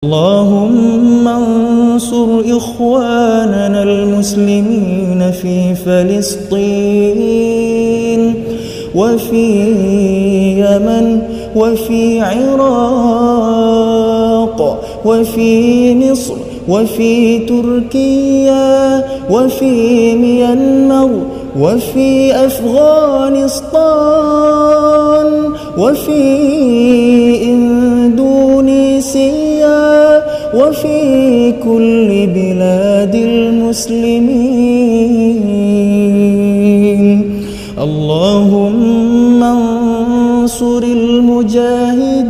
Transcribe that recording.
اللهم انصر إخواننا المسلمين في فلسطين وفي يمن وفي عراق وفي مصر وفي تركيا وفي ميانمار وفي أفغانستان وفي إندونيسيا وفي كل بلاد المسلمين. اللهم انصر المجاهدين